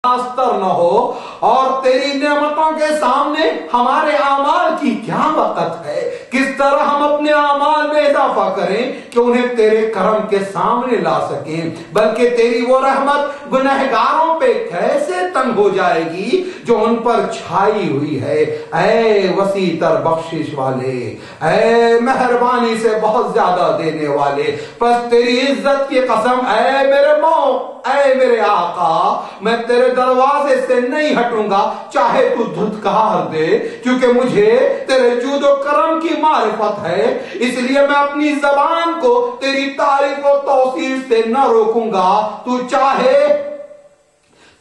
استر نہ ہو، اور تیری نعمتوں کے سامنے ہمارے اعمال کی کیا وقت ہے؟ کس طرح ہم اپنے اعمال میں اضافہ کریں کہ انہیں تیرے کرم کے سامنے لا سکیں؟ بلکہ تیری وہ رحمت گنہگاروں پہ کیسے تنگ ہو جائے گی جو ان پر چھائی ہوئی ہے۔ اے وسیع تر بخشش والے، اے مہربانی سے بہت زیادہ دینے والے، پس تیری عزت کی قسم، اے میرے مولا، اے میرے آقا، میں تیرے دروازے سے نہیں ہٹوں گا چاہے تو دھتکار دے، کیونکہ مجھے تیرے جود و کرم کی معرفت ہے، اس لیے میں اپنی زبان کو تیری تعریف و توصیف سے نہ روکوں گا۔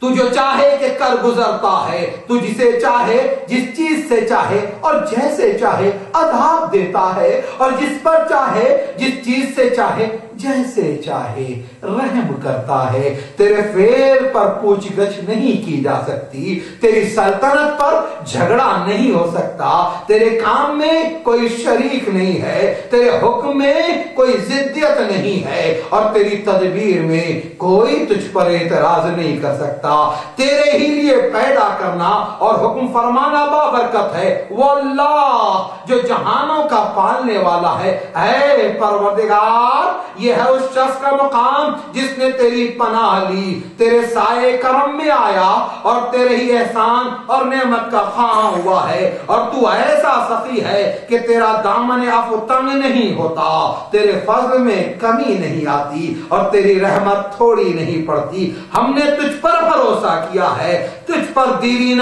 تو جو چاہے کہ کر گزرتا ہے، تو جسے چاہے جس چیز سے چاہے اور جیسے چاہے عذاب دیتا ہے، اور جس پر چاہے جس چیز سے چاہے جیسے چاہے رحم کرتا ہے۔ تیرے فعل پر پوچھ گچھ نہیں کی جا سکتی، تیری سلطنت پر جھگڑا نہیں ہو سکتا، تیرے کام میں کوئی شریک نہیں ہے، تیرے حکم میں کوئی ضدیت نہیں ہے، اور تیری تدبیر میں کوئی تجھ پر اعتراض نہیں کر سکتا۔ تیرے ہی لیے پیدا کرنا اور حکم فرمانا بابرکت ہے، وہ اللہ جو جہانوں کا پالنے والا ہے۔ اے پروردگار، یہ ہے اس شخص کا مقام جس نے تیری پناہ لی، تیرے سائے کرم میں آیا اور تیرے ہی احسان اور نعمت کا خواہاں ہوا ہے، اور تو ایسا سخی ہے کہ تیرا دامن عفو تنگ نہیں ہوتا، تیرے فضل میں کمی نہیں آتی، اور تیری رحمت تھوڑی نہیں پڑتی۔ ہم نے تجھ پر بھروسہ کیا ہے، تجھ پر تیری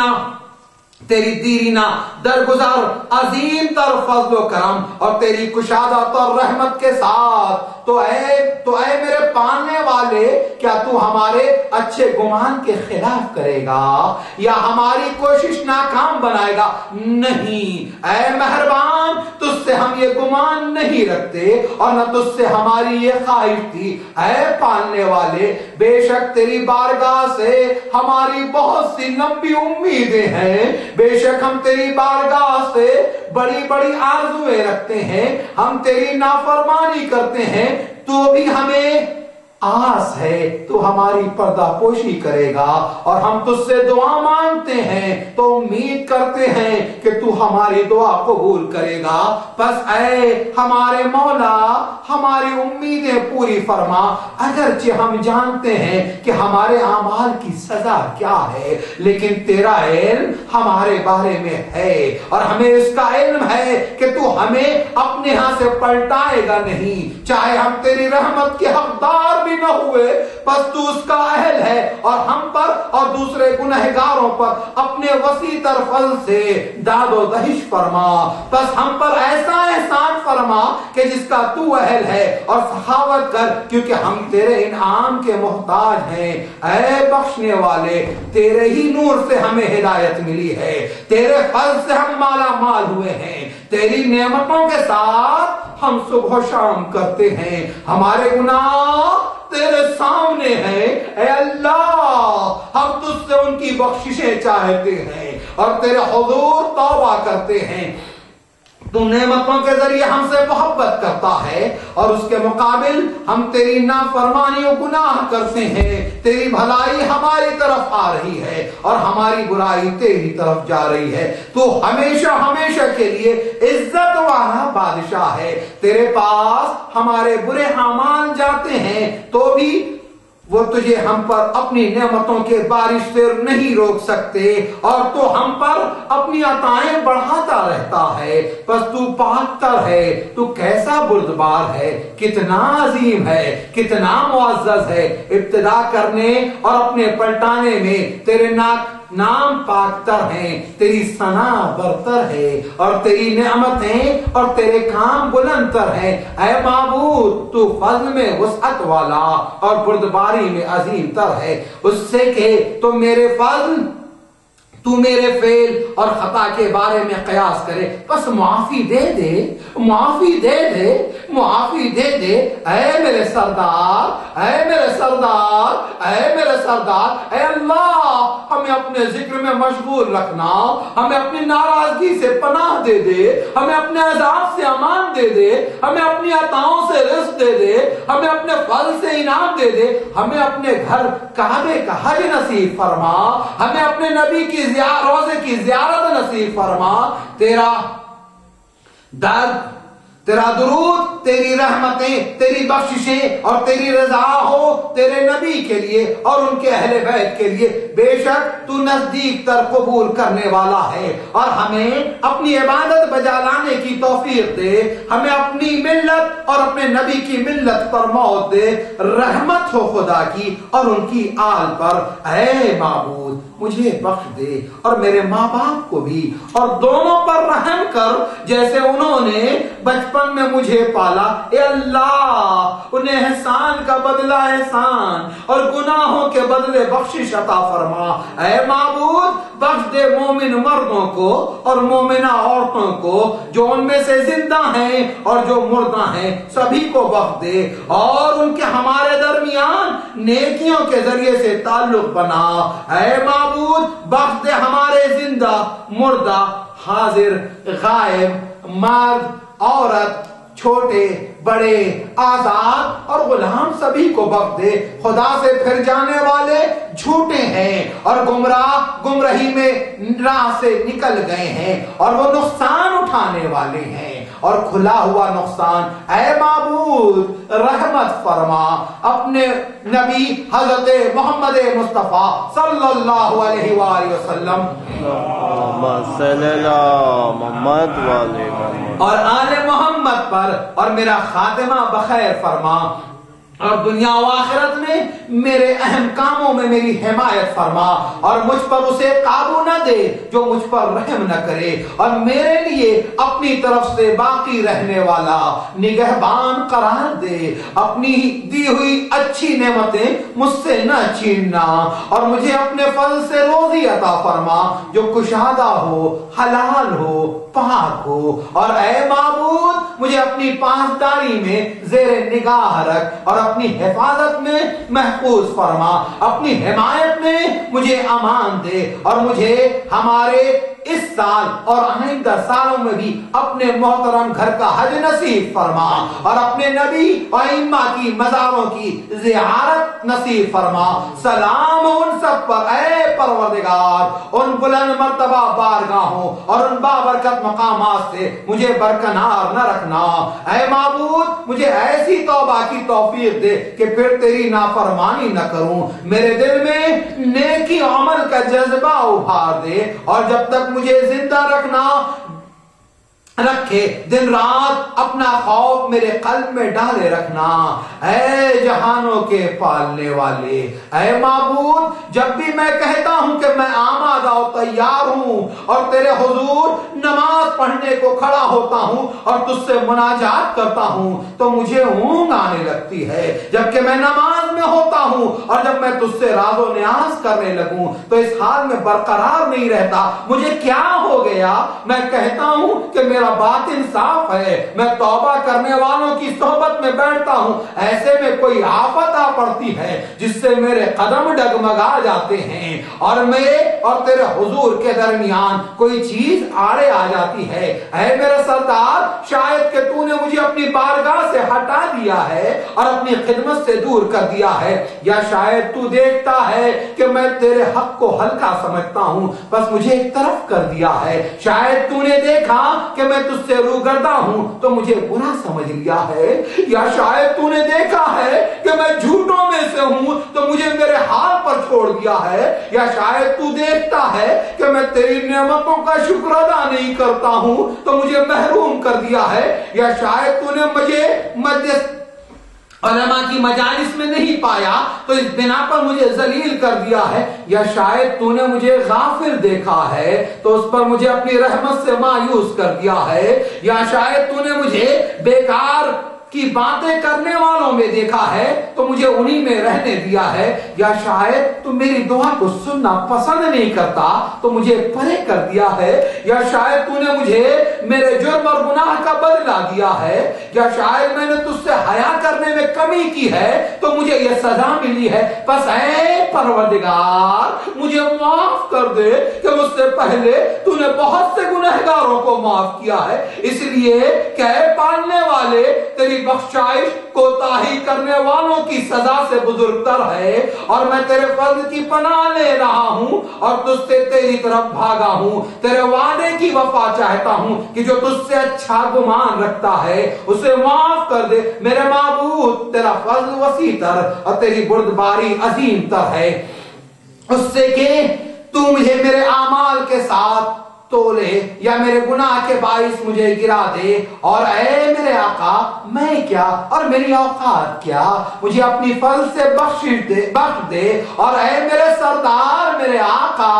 دیرینہ درگزر عظیم تر فضل و کرم اور تیری کشادت اور رحمت کے ساتھ تو اے میرے پالنے والے، کیا تو ہمارے اچھے گمان کے خلاف کرے گا یا ہماری کوشش ناکام بنائے گا؟ نہیں، اے مہربان، تجھ سے ہم یہ گمان نہیں رکھتے اور نہ تجھ سے ہماری یہ خواہش تھی۔ اے پالنے والے، بے شک تیری بارگاہ سے ہماری بہت سی لمبی امیدیں ہیں، بے شک ہم تیری بارگاہ سے بڑی بڑی آرزویں رکھتے ہیں، ہم تیری نافرمانی کرتے ہیں تو بھی ہمیں آس ہے تو ہماری پردہ پوشی کرے گا، اور ہم تجھ سے دعا مانگتے ہیں تو امید کرتے ہیں کہ تو ہماری دعا قبول کرے گا۔ پس اے ہمارے مولا، ہماری امیدیں پوری فرما، اگرچہ ہم جانتے ہیں کہ ہمارے اعمال کی سزا کیا ہے، لیکن تیرا علم ہمارے بارے میں ہے، اور ہمیں اس کا علم ہے کہ تو ہمیں اپنے ہاں سے پلٹائے گا نہیں، چاہے ہم تیری رحمت کے حقدار بھی نہ ہوئے، پس تو اس کا اہل ہے، اور ہم پر اور دوسرے گنہگاروں پر اپنے وسیع تر فضل سے داد و دہش فرما، پس ہم پر ایسا احسان فرما کہ جس کا تو اہل ہے، اور سخاوت کر کیونکہ ہم تیرے انعام کے محتاج ہیں۔ اے بخشنے والے، تیرے ہی نور سے ہمیں ہدایت ملی ہے، تیرے فضل سے ہم مالا مال ہوئے ہیں، تیری نعمتوں کے ساتھ ہم صبح و شام کرتے ہیں، ہمارے گناہ تیرے سامنے ہیں۔ اے اللہ، ہم تجھ سے ان کی بخششیں چاہتے ہیں اور تیرے حضور توبہ کرتے ہیں۔ تو نعمتوں کے ذریعے ہم سے محبت کرتا ہے اور اس کے مقابل ہم تیری نافرمانی و گناہ کرتے ہیں، تیری بھلائی ہماری طرف آ رہی ہے اور ہماری برائی تیری طرف جا رہی ہے۔ تو ہمیشہ ہمیشہ کے لیے عزت والا بادشاہ ہے، تیرے پاس ہمارے برے اعمال جاتے ہیں تو بھی وہ تجھے ہم پر اپنی نعمتوں کے بارش سے نہیں روک سکتے، اور تو ہم پر اپنی عطائیں بڑھاتا رہتا ہے۔ پس تو پاک تر ہے، تو کیسا بردبار ہے، کتنا عظیم ہے، کتنا معزز ہے، ابتدا کرنے اور اپنے پلٹانے میں تیرے نام پاک تر ہیں، تیری ثنا برتر ہے، اور تیری نعمتیں اور تیرے کام بلند تر ہیں۔ اے معبود، تو فضل میں وسعت والا اور بردباری میں عظیم تر ہے، اس سے کہ تو میرے فعل اور خطا کے بارے میں قیاس کرے، بس معافی دے دے، معافی دے دے، معافی دے دے۔ اے میرے سردار، اے میرے سردار، اے میرے سردار، اے اللہ، ہم ہمیں اپنے ذکر میں مشغول رکھنا، ہمیں اپنی ناراضگی سے پناہ دے دے، ہمیں اپنے عذاب سے امان دے دے، ہمیں اپنی عطاؤں سے رزق دے دے، ہمیں اپنے فضل سے انعام دے دے، ہمیں اپنے گھر کعبے کا حج نصیب فرما، ہمیں اپنے نبی کی روضے کی زیارت نصیب فرما۔ تیرا درد، تیرا درود، تیری رحمتیں، تیری بخششیں اور تیری رضا ہو تیرے نبی کے لیے اور ان کے اہل بیت کے لیے۔ بے شک تو نزدیک تر قبول کرنے والا ہے، اور ہمیں اپنی عبادت بجا لانے کی توفیق دے، ہمیں اپنی ملت اور اپنے نبی کی ملت پر موت دے۔ رحمت ہو خدا کی اور ان کی آل پر۔ اے معبود مجھے بخش دے اور میرے ماں باپ کو بھی، اور دونوں پر رحم کر جیسے انہوں نے بچپن میں مجھے پالا۔ اے اللہ انہیں احسان کا بدلہ احسان اور گناہوں کے بدلے بخشش عطا فرما۔ اے معبود بخش دے مومن مردوں کو اور مومنہ عورتوں کو، جو ان میں سے زندہ ہیں اور جو مردہ ہیں، سبھی کو بخش دے، اور ان کے ہمارے درمیان نیکیوں کے ذریعے سے تعلق بنا۔ اے معبود بخش دے ہمارے زندہ مردہ، حاضر غائب، مرد عورت، چھوٹے بڑے، آزاد اور غلام، سبھی کو بخش دے۔ خدا سے پھر جانے والے جھوٹے ہیں اور گمراہی میں راہ سے نکل گئے ہیں، اور وہ نقصان اٹھانے والے ہیں اور کھلا ہوا نقصان۔ اے معبود رحمت فرما اپنے نبی حضرت محمد مصطفیٰ صلی اللہ علیہ وآلہ وسلم اور آل محمد پر، اور میرا خاتمہ بخیر فرما، اور دنیا و آخرت میں میرے اہم کاموں میں میری حمایت فرما، اور مجھ پر اسے قابو نہ دے جو مجھ پر رحم نہ کرے، اور میرے لیے اپنی طرف سے باقی رہنے والا نگہبان قرار دے۔ اپنی دی ہوئی اچھی نعمتیں مجھ سے نہ چھیننا، اور مجھے اپنے فضل سے روزی عطا فرما جو کشادہ ہو، حلال ہو، پاک ہو۔ اور اے معبود مجھے اپنی پاسداری میں زیر نگاہ رکھ اور اپنی حفاظت میں محفوظ فرما، اپنی حمایت میں مجھے امان دے، اور مجھے ہمارے اس سال اور آئندہ سالوں میں بھی اپنے محترم گھر کا حج نصیب فرما، اور اپنے نبی و ائمہ کی مزاروں کی زیارت نصیب فرما۔ سلام ان سب پر اے پروردگار، ان بلند مرتبہ بارگاہوں اور ان بابرکت مقامات سے مجھے برکنار نہ رکھنا۔ اے معبود مجھے ایسی توبہ کی توفیق دے کہ پھر تیری نافرمانی نہ کروں، میرے دل میں نیکی عمل کا جذبہ ابھار دے، اور جب تک مجھے زندہ رکھے دن رات اپنا خوف میرے قلب میں ڈالے رکھنا۔ اے جہانوں کے پالنے والے، اے معبود جب بھی میں کہتا ہوں کہ میں آمادہ و تیار ہوں اور تیرے حضور نماز پڑھنے کو کھڑا ہوتا ہوں اور تجھ سے مناجات کرتا ہوں تو مجھے اونگ آنے لگتی ہے، جبکہ میں نماز میں ہوتا ہوں اور جب میں تجھ سے راز و نیاز کرنے لگوں تو اس حال میں برقرار نہیں رہتا۔ مجھے کیا ہو گیا؟ میں کہتا ہوں کہ میرا باطن صاف ہے، میں توبہ کرنے والوں کی صحبت میں بیٹھتا ہوں، ایسے میں کوئی آفت آ پڑتی ہے جس سے میرے قدم ڈگمگا جاتے ہیں، اور میرے اور تیرے حضور کے درمیان کوئی چیز آڑے آ جاتی ہے۔ اے میرے سردار شاید کہ تو نے مجھے اپنی بارگاہ سے ہٹا دیا ہے اور اپنی خدمت سے دور کر دیا ہے، یا شاید تو دیکھتا ہے کہ میں تیرے حق کو ہلکا سمجھتا ہوں بس مجھے ایک طرف کر دیا ہے، شاید تو نے دیکھا کہ میں تجھ سے روگردہ ہوں تو مجھے برا سمجھ لیا ہے، یا شاید تو نے دیکھا ہے کہ میں جھوٹوں میں سے ہوں تو مجھے میرے حال پر چھوڑ دیا ہے، یا شاید تو دیکھتا ہے کہ میں تیری نعمتوں کا شکر ادا نہیں کرتا ہوں تو مجھے محروم کر دیا ہے، یا شاید تو نے مجھے علماء کی مجالس میں نہیں پایا تو اس بنا پر مجھے ذلیل کر دیا ہے، یا شاید تو نے مجھے غافل دیکھا ہے تو اس پر مجھے اپنی رحمت سے مایوس کر دیا ہے، یا شاید تو نے مجھے بیکار کی باتیں کرنے والوں میں دیکھا ہے تو مجھے انہی میں رہنے دیا ہے، یا شاید تو میری دعا کو سننا پسند نہیں کرتا تو مجھے پرے کر دیا ہے، یا شاید تو نے مجھے میرے جرم اور گناہ کا بدلہ دیا ہے، یا شاید میں نے تجھ سے حیا کرنے میں کمی کی ہے تو مجھے یہ سزا ملی ہے۔ پس اے پروردگار مجھے معاف کر دے کہ مجھ سے پہلے تو نے بہت سے گنہگاروں کو معاف کیا ہے، اس لیے کہ اے پالنے والے تیری بخشائش کوتاہی کرنے والوں کی سزا سے بزرگ تر ہے، اور میں تیرے فضل کی پناہ لے رہا ہوں اور تجھ سے تیری طرف بھاگا ہوں، تیرے وعدے کی وفا چاہتا ہوں کہ جو تجھ سے اچھا گمان رکھتا ہے اسے معاف کر دے۔ میرے معبود تیرا فضل وسیع تر اور تیری بردباری عظیم تر ہے، اس سے کہ تو مجھے میرے اعمال کے ساتھ تولے یا میرے گناہ کے باعث مجھے گرا دے، اور اے میرے آقا میں کیا اور میری اوقات کیا، مجھے اپنی فضل سے بخش دے، اور اے میرے سردار میرے آقا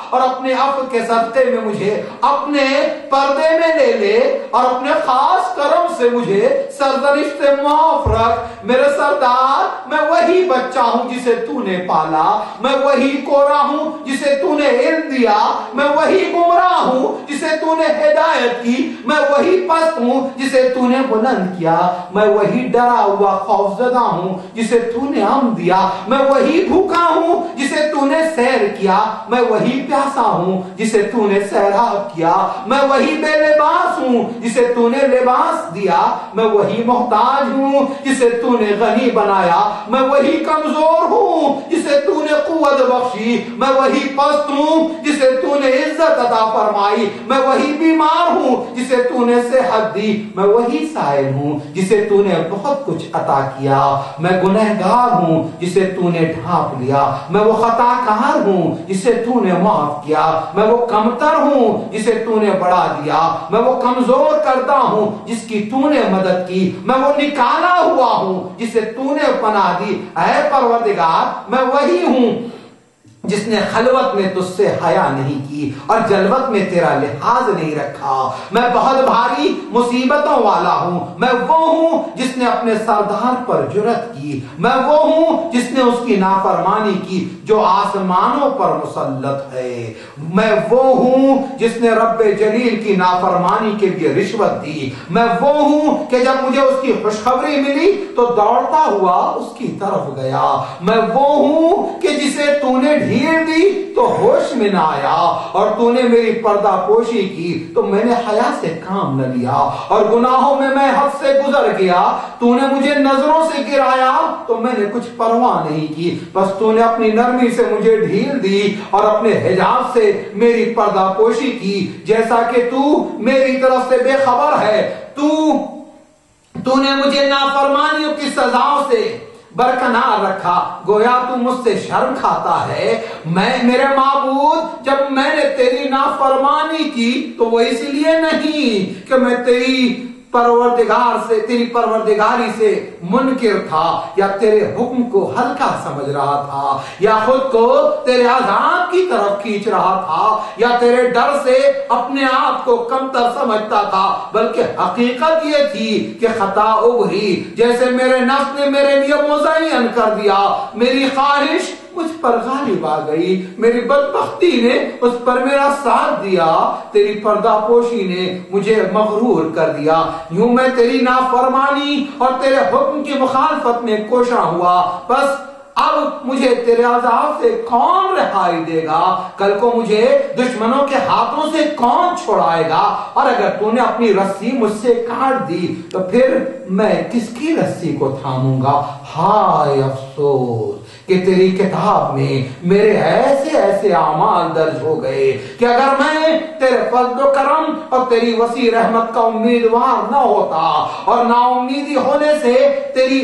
اور اپنے عفو کے صدقے میں مجھے اپنے پردے میں لے لے، اور اپنے خاص کرم سے مجھے سرزنش سے معاف رکھ۔ میرے سردار میں وہی بچہ ہوں جسے تو نے پالا، میں وہی کوڑا ہوں جسے تو نے علم دیا، میں وہی گمراہ ہوں جسے تو نے ہدایت کی، میں وہی پست ہوں جسے تو نے بلند کیا، میں وہی ڈرا ہوا خوفزدہ ہوں جسے تو نے امن دیا، میں وہی بھوکا ہوں جسے تو نے سیر کیا، میں وہی پیاسا ہوں جسے تو نے سیراب کیا، میں وہی بے لباس ہوں جسے تو نے لباس دیا، میں وہی محتاج ہوں جسے تو نے غنی بنایا، میں وہی کمزور ہوں جسے تو نے قوت بخشی، میں وہی پست ہوں جسے تو نے عزت عطا فرمائی، میں وہی بیمار ہوں جسے تو نے صحت دی، میں وہی سائل ہوں جسے تو نے بہت کچھ عطا کیا، میں گنہگار ہوں جسے تو نے ڈھانپ لیا، میں وہ خطا کار ہوں جسے تو نے معاف کیا، میں وہ کمتر ہوں جسے تو نے بڑھا دیا، میں وہ کمزور کردہ ہوں جس کی تو نے مدد کی، میں وہ نکالا ہوا ہوں جسے تو نے پناہ دی۔ اے پروردگار میں وہی ہوں جس نے خلوت میں تجھ سے حیا نہیں کی اور جلوت میں تیرا لحاظ نہیں رکھا، میں بہت بھاری مصیبتوں والا ہوں، میں وہ ہوں جس نے اپنے سردار پر جرأت کی، میں وہ ہوں جس نے اس کی نافرمانی کی جو آسمانوں پر مسلط ہے، میں وہ ہوں جس نے رب جلیل کی نافرمانی کے لیے رشوت دی، میں وہ ہوں کہ جب مجھے اس کی خوشخبری ملی تو دوڑتا ہوا اس کی طرف گیا، میں وہ ہوں کہ جسے تو نے ڈھیل دی تو ہوش میں نہ آیا، اور تو نے میری پردہ پوشی کی تو میں نے حیا سے کام نہ لیا، اور گناہوں میں میں حد سے گزر گیا، تو نے مجھے نظروں سے گرایا تو میں نے کچھ پرواہ نہیں کی، بس تو نے اپنی نرمی سے مجھے ڈھیل دی اور اپنے حجاب سے میری پردہ پوشی کی، جیسا کہ تو میری طرف سے بے خبر ہے، تو نے مجھے نافرمانیوں کی سزاؤں سے برکنار رکھا، گویا تو مجھ سے شرم کھاتا ہے۔ میرے معبود جب میں نے تیری نافرمانی کی تو وہ اس لیے نہیں کہ میں تیری پروردگاری سے منکر تھا یا تیرے حکم کو ہلکا سمجھ رہا تھا یا خود کو تیرے عذاب کی طرف کھینچ رہا تھا یا تیرے ڈر سے اپنے آپ کو کمتر سمجھتا تھا، بلکہ حقیقت یہ تھی کہ خطا ابھری جیسے میرے نفس نے میرے لیے مزین کر دیا، میری خواہش مجھ پر غالب آ گئی، میری بدبختی نے اس پر میرا ساتھ دیا، تیری پردہ پوشی نے مجھے مغرور کر دیا، یوں میں تیری نافرمانی اور تیرے حکم کی مخالفت میں کوشاں ہوا، بس اب مجھے تیرے عذاب سے کون رہائی دے گا؟ کل کو مجھے دشمنوں کے ہاتھوں سے کون چھڑائے گا؟ اور اگر تو نے اپنی رسی مجھ سے کاٹ دی تو پھر میں کس کی رسی کو تھاموں گا؟ ہائے افسوس کہ تیری کتاب میں میرے ایسے اعمال درج ہو گئے کہ اگر میں تیرے فضل و کرم اور تیری وسیع رحمت کا امیدوار نہ ہوتا اور نا امیدی ہونے سے تیری